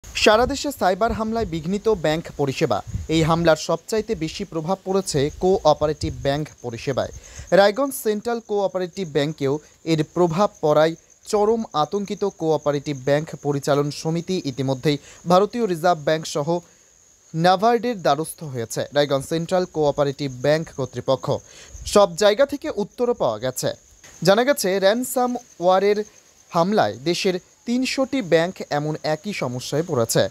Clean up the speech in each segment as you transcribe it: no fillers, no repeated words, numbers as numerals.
সারা দেশে সাইবার হামলায় বিঘ্নিত ব্যাংক পরিষেবা। এই হামলার সবচাইতে বেশি প্রভাব পড়েছে কোঅপারেটিভ ব্যাংক পরিষেবায়। রায়গঞ্জ সেন্ট্রাল কোঅপারেটিভ ব্যাংকেও এর প্রভাব পড়ায় চরম আতঙ্কিত কোঅপারেটিভ ব্যাংক পরিচালন সমিতি। ইতিমধ্যেই ভারতীয় রিজার্ভ ব্যাংক সহ নাবার্ডের দ্বারস্থ হয়েছে রায়গঞ্জ সেন্ট্রাল কোঅপারেটিভ ব্যাংক কর্তৃপক্ষ। সব জায়গা থেকে উত্তরও পাওয়া গেছে। জানা গেছে, র্যানসাম ওয়ারের হামলায় দেশের ৩০০টি ব্যাংক এমন একই সমস্যায় পড়েছে।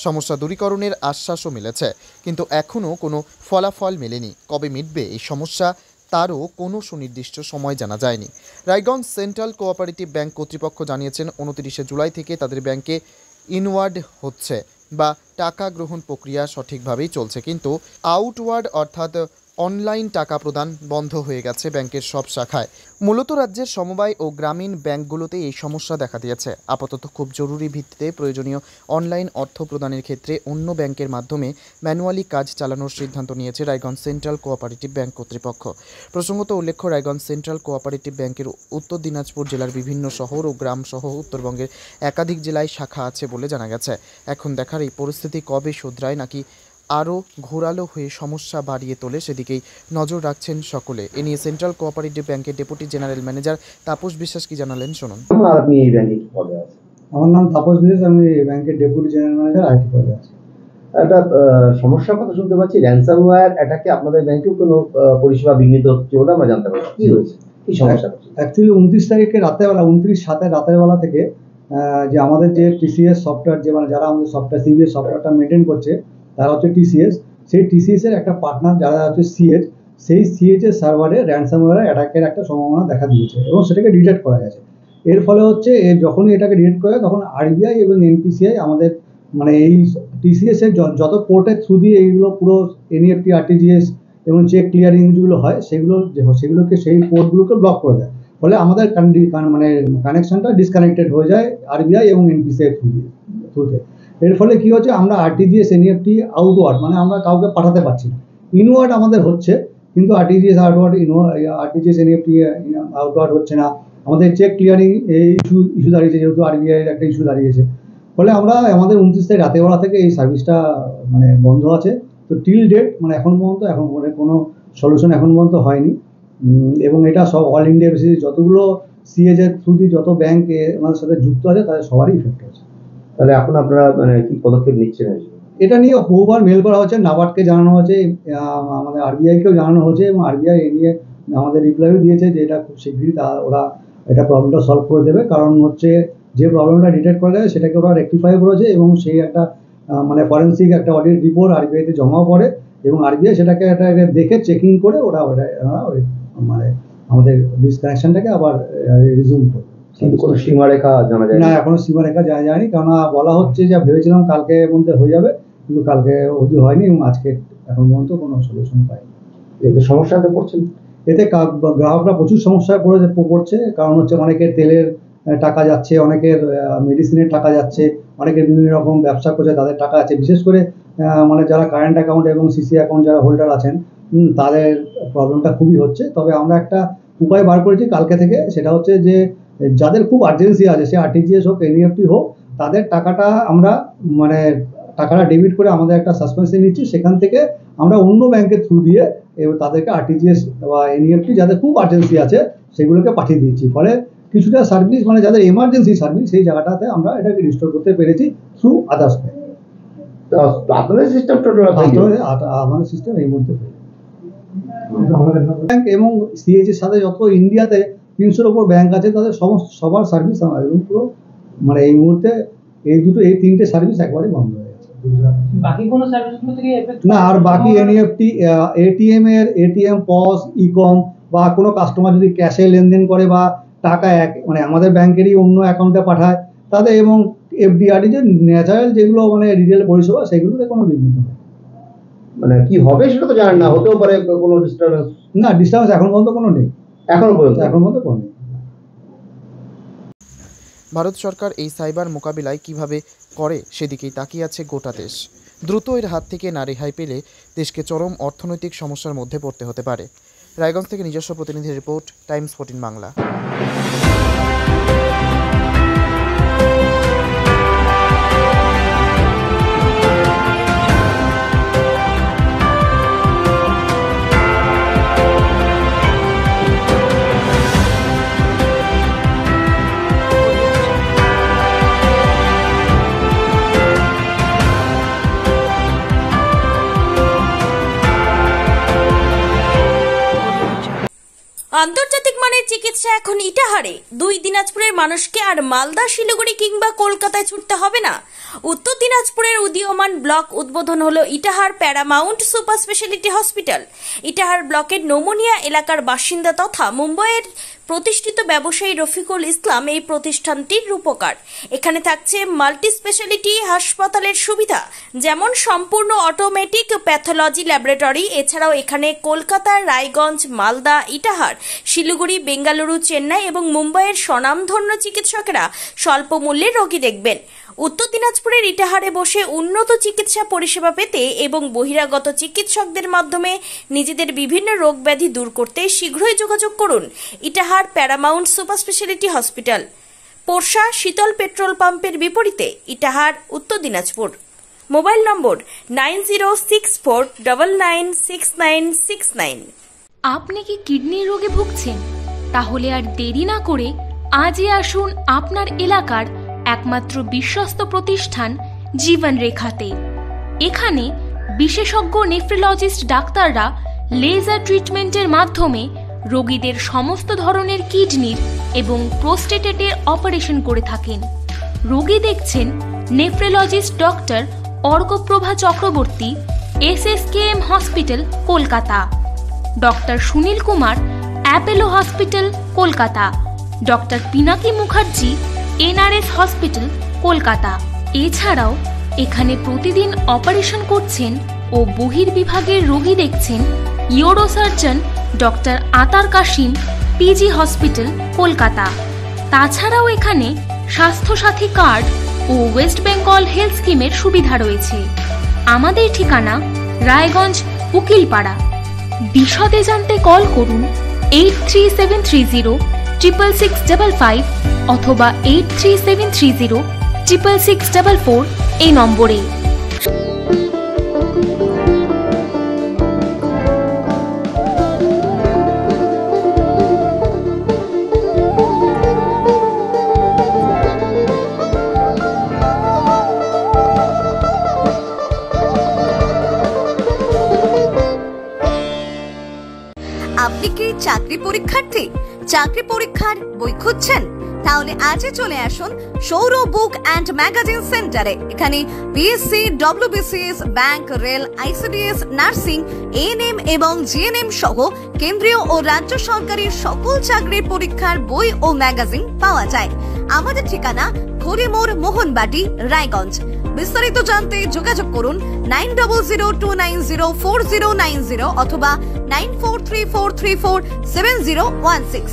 সমস্যা দূরীকরণের আশ্বাসও মিলেছে, কিন্তু এখনও কোনো ফলাফল মেলেনি। কবে মিটবে এই সমস্যা তারও কোনো সুনির্দিষ্ট সময় জানা যায়নি। রায়গঞ্জ সেন্ট্রাল কোঅপারেটিভ ব্যাংক কর্তৃপক্ষ জানিয়েছেন, ২৯শে জুলাই থেকে তাদের ব্যাংকে ইনওয়ার্ড হচ্ছে বা টাকা গ্রহণ প্রক্রিয়া সঠিকভাবেই চলছে, কিন্তু আউটওয়ার্ড অর্থাৎ অনলাইন টাকা প্রদান বন্ধ হয়ে গেছে ব্যাংকের সব শাখায়। মূলত রাজ্যের সমবায় ও গ্রামীণ ব্যাংকগুলোতে এই সমস্যা দেখা দিয়েছে। আপাতত খুব জরুরি ভিত্তিতে প্রয়োজনীয় অনলাইন অর্থ প্রদানের ক্ষেত্রে অন্য ব্যাংকের মাধ্যমে ম্যানুয়ালি কাজ চালানোর সিদ্ধান্ত নিয়েছে রায়গঞ্জ সেন্ট্রাল কোঅপারেটিভ ব্যাংক কর্তৃপক্ষ। প্রসঙ্গত উল্লেখ্য, রায়গঞ্জ সেন্ট্রাল কোঅপারেটিভ ব্যাংকের উত্তর দিনাজপুর জেলার বিভিন্ন শহর ও গ্রাম সহ উত্তরবঙ্গের একাধিক জেলায় শাখা আছে বলে জানা গেছে। এখন দেখার এই পরিস্থিতি কবে শুধরায় নাকি আরও ঘোরালো হয়ে সমস্যা বাড়িয়ে তোলে, সেদিকেই নজর রাখছেন সকলে। এ নিয়ে সেন্ট্রাল কোঅপারেটিভ ব্যাংকের ডেপুটি জেনারেল ম্যানেজার তাপস বিশ্বাস কি জানালেন, শুনুন। আপনি এই ব্যাংকে কি পদে আছেন? আমার নাম তাপস বিশ্বাস, আমি এই ব্যাংকের ডেপুটি জেনারেল ম্যানেজার আইটি পদে আছি। একটা সমস্যার কথা শুনতে পাচ্ছি, র্যানসামওয়্যার অ্যাটাকে আপনাদের ব্যাংকেও কোনো পরিষেবা বিঘ্নিত হচ্ছে বলে আমরা জানতে পারছি। কি হয়েছে, কি সমস্যা? অ্যাকচুয়ালি 29 তারিখে রাতেরবেলা, 29/7 রাতের বেলা থেকে যে আমাদের যে টিসিএস সফটওয়্যার, যে মানে যারা আমাদের সফটওয়্যার সিবিএস সফটওয়্যারটা মেনটেন করছে তারা হচ্ছে টিসিএস। সেই টিসিএস এর একটা পার্টনার যারা হচ্ছে সিএইচ, সেই সিএইচ এর সার্ভারে র্যানসামওয়্যার অ্যাটাকের একটা সম্ভাবনা দেখা দিয়েছে এবং সেটাকে ডিটেক্ট করা গেছে। এর ফলে হচ্ছে যখনই এটাকে ডিটেক্ট করে তখন আরবিআই এবং এনপিসিআই আমাদের মানে এই টিসিএস এর যত পোর্টের থ্রু দিয়ে এইগুলো পুরো এনইএফটি, আরটিজিএস এবং চেক ক্লিয়ারিং যেগুলো হয় সেগুলোকে সেই পোর্টগুলোকে ব্লক করে দেয়। ফলে আমাদের মানে কানেকশনটা ডিসকানেক্টেড হয়ে যায় আরবিআই এবং এনপিসিআই থ্রুতে। এর ফলে কি হচ্ছে, আমরা আরটিজিএস, এনইএফটি আউটওয়ার্ড মানে আমরা কাউকে পাঠাতে পারছি না। ইনওয়ার্ড আমাদের হচ্ছে, কিন্তু RTGS outward, RTGS NEFT outward হচ্ছে না। আমাদের চেক ক্লিয়ারিং এই ইস্যু দাঁড়িয়েছে, যেহেতু আরবিআই এর একটা ইস্যু দাঁড়িয়েছে। ফলে আমরা আমাদের 29 তারিখ রাতেরবেলা থেকে এই সার্ভিসটা মানে বন্ধ আছে। তো টিল ডেট মানে এখন পর্যন্ত মানে কোনো সলিউশন এখন পর্যন্ত হয়নি। এবং এটা সব অল ইন্ডিয়া বেসিসে যতগুলো সিএজ এর থ্রু দিয়ে যত ব্যাংক ওনার সাথে যুক্ত আছে তাদের সবারই ইফেক্ট হয়েছে। তাহলে এখন আপনারা মানে কি পদক্ষেপ নিচ্ছেন? এটা নিয়ে বহুবার মেল করা হচ্ছে, নাবার্ডকে জানানো হয়েছে, আমাদের আরবিআইকেও জানানো হয়েছে এবং আরবিআই এ নিয়ে আমাদের রিপ্লাইও দিয়েছে যে এটা খুব শীঘ্রই ওরা এটা প্রবলেমটা সলভ করে দেবে। কারণ হচ্ছে যে প্রবলেমটা ডিটেক্ট করা যায় সেটাকে ওরা রেকটিফাই করেছে এবং সেই একটা মানে ফরেন্সিক একটা অডিট রিপোর্ট আরবিআইতে জমাও করে এবং আরবিআই সেটাকে দেখে চেকিং করে ওরা মানে আমাদের ডিসকানেকশনটাকে আবার রিজুম করে। কিন্তু কোনো সীমারেখা জানা যায় না? এখনো সীমারেখা জানা যায়নি, কারণ বলা হচ্ছে যে ভেবেছিলাম কালকের মধ্যে হয়ে যাবে, কিন্তু কালকে অবধি হয়নি এবং আজকে এখন পর্যন্ত কোনো সলিউশন পাইনি। এতে সমস্যাতে পড়ছেন? এতে গ্রাহকরা প্রচুর সমস্যায় পড়ছে। কারণ হচ্ছে অনেকের তেলের টাকা যাচ্ছে, অনেকের মেডিসিনের টাকা যাচ্ছে, অনেকের বিভিন্ন রকম ব্যবসা করছে তাদের টাকা আছে। বিশেষ করে মানে যারা কারেন্ট অ্যাকাউন্ট এবং সিসি অ্যাকাউন্ট যারা হোল্ডার আছেন তাদের প্রবলেমটা খুবই হচ্ছে। তবে আমরা একটা উপায় বার করেছি কালকে থেকে, সেটা হচ্ছে যে যাদের খুব আর্জেন্সি আছে, সে আরটিজিএস হোক, এনইএফটি হোক, তাদের টাকাটা আমরা মানে টাকাটা ডেবিট করে আমাদের একটা সাসপেন্সে নিচ্ছি। সেখান থেকে আমরা অন্য ব্যাংকের থ্রু দিয়ে তাদেরকে আরটিজিএস বা এনইএফটি যাদের খুব আর্জেন্সি আছে সেগুলোকে পাঠিয়ে দিচ্ছি। ফলে কিছুটা সার্ভিস মানে যাদের এমার্জেন্সি সার্ভিস সেই জায়গাটাতে আমরা এটাকে রিস্টোর করতে পেরেছি থ্রু আদার্স ব্যাংক। আপনাদের সিস্টেমটা আমাদের সিস্টেম এই মুহূর্তে ব্যাংক এবং সিএইচ এর সাথে যত ইন্ডিয়াতে 300-র উপর ব্যাংক আছে তাদের সবার সার্ভিস আমার পুরো মানে এই মুহূর্তে এই তিনটে সার্ভিস একবারে বন্ধ হয়ে গেছে। বাকি কোনো সার্ভিসগুলো থেকে না, আর বাকি এনইএফটি, এটিএম পস, ইকম বা কোনো কাস্টমার যদি ক্যাশে লেনদেন করে বা টাকা মানে আমাদের ব্যাংকেরই অন্য অ্যাকাউন্টে পাঠায় তাদের, এবং এফডিআরডি যে ন্যাচারাল যেগুলো মানে রিটেল পরিষেবা সেগুলোতে কোনো বিঘ্নিত হয়। মানে কি হবে সেটা তো জানেন না, হতেও পারে কোনো ডিস্টারবেন্স? না, ডিস্টারবেন্স এখন পর্যন্ত কোনো নেই। এখন পর্যন্ত কোনো নেই। ভারত সরকার এই সাইবার মোকাবিলায় কিভাবে করে সেদিকেই তাকিয়ে আছে গোটা দেশ। দ্রুত এর হাত থেকে না রেহাই পেলে দেশকে চরম অর্থনৈতিক সমস্যার মধ্যে পড়তে হতে পারে। রায়গঞ্জ থেকে নিজস্ব প্রতিনিধির রিপোর্ট, টাইমস 14 বাংলা। আন্তর্জাতিক মানের চিকিৎসা এখন ইটাহারে। 2 দিনাজপুরের মানুষকে আর মালদা, শিলিগুড়ি কিংবা কলকাতায় ছুটতে হবে না। উত্তর দিনাজপুরের উদীয়মান ব্লক উদ্বোধন হলো Itahar paramount super speciality hospital. Itahar ব্লকের নোমনিয়া এলাকার বাসিন্দা তথা মুম্বাইয়ের প্রতিষ্ঠিত ব্যবসায়ী রফিকুল ইসলাম এই প্রতিষ্ঠানটির রূপকার। এখানে থাকছে মাল্টি স্পেশালিটি হাসপাতালের সুবিধা, যেমন সম্পূর্ণ অটোমেটিক প্যাথোলজি ল্যাবরেটরি। এছাড়াও এখানে কলকাতা, রায়গঞ্জ, মালদা, ইটাহার, শিলিগুড়ি, বেঙ্গালুরু, চেন্নাই এবং মুম্বাইয়ের স্বনামধন্য চিকিৎসকেরা স্বল্প মূল্যে রোগী দেখবেন। উত্তর দিনাজপুরের ইটাহারে বসে উন্নত চিকিৎসা পরিষেবা পেতে এবং বহিরাগত চিকিৎসকদের মাধ্যমে নিজেদের বিভিন্ন রোগ ব্যাধি দূর করতে শীঘ্রই যোগাযোগ করুন Itahar paramount super speciality hospital, Porsha Sheetal petrol পাম্পের বিপরীতে, ইটাহার, উত্তর দিনাজপুর। মোবাইল নম্বর 9064996969। আপনি কি কিডনি রোগে ভুগছেন? তাহলে আর দেরি না করে আজই আসুন আপনার এলাকার একমাত্র বিশ্বস্ত প্রতিষ্ঠান জীবন রেখাতে। এখানে বিশেষজ্ঞ নেফ্রোলজিস্ট ডাক্তাররা লেজার ট্রিটমেন্টের মাধ্যমে রোগীদের সমস্ত ধরনের কিডনির এবং প্রোস্টেটের অপারেশন করে থাকেন। রোগী দেখছেন nephrologist doctor Arkaprabha Chakraborty, SSKM hospital, Kolkata. Doctor Sunil Kumar, Apollo hospital, Kolkata. Doctor Pinaki Mukherjee, NRS hospital, Kolkata. এছাড়াও এখানে প্রতিদিন অপারেশন করছেন ও বহির্বিভাগের রোগী দেখছেন ইউরোসার্জন ডক্টর আতার কাশিম, PG হসপিটাল, কলকাতা। তাছাড়াও এখানে স্বাস্থ্যসাথী কার্ড ও ওয়েস্ট বেঙ্গল হেলথ স্কিমের সুবিধা রয়েছে। আমাদের ঠিকানা রায়গঞ্জ, উকিলপাড়া। বিশদে জানতে কল করুন 8373066655 অথবা 8373066644 এই নম্বরে। আপনি কি চাকরি পরীক্ষার্থী? চাকরি পরীক্ষার বই খুঁজছেন? তাহলে আজই চলে আসুন সৌর বুক অ্যান্ড ম্যাগাজিন সেন্টারে। এখানে BSc, WBCS, bank, rail, ICDS, nursing, ANM এবং GNM সহ কেন্দ্রীয় ও রাজ্য সরকারি সকল চাকরির পরীক্ষার বই ও ম্যাগাজিন পাওয়া যায়। আমাদের ঠিকানা ঘড়িমোড়, মোহনবাটি, রায়গঞ্জ। বিস্তারিত জানতে যোগাযোগ করুন 9002904090 অথবা 9434347016।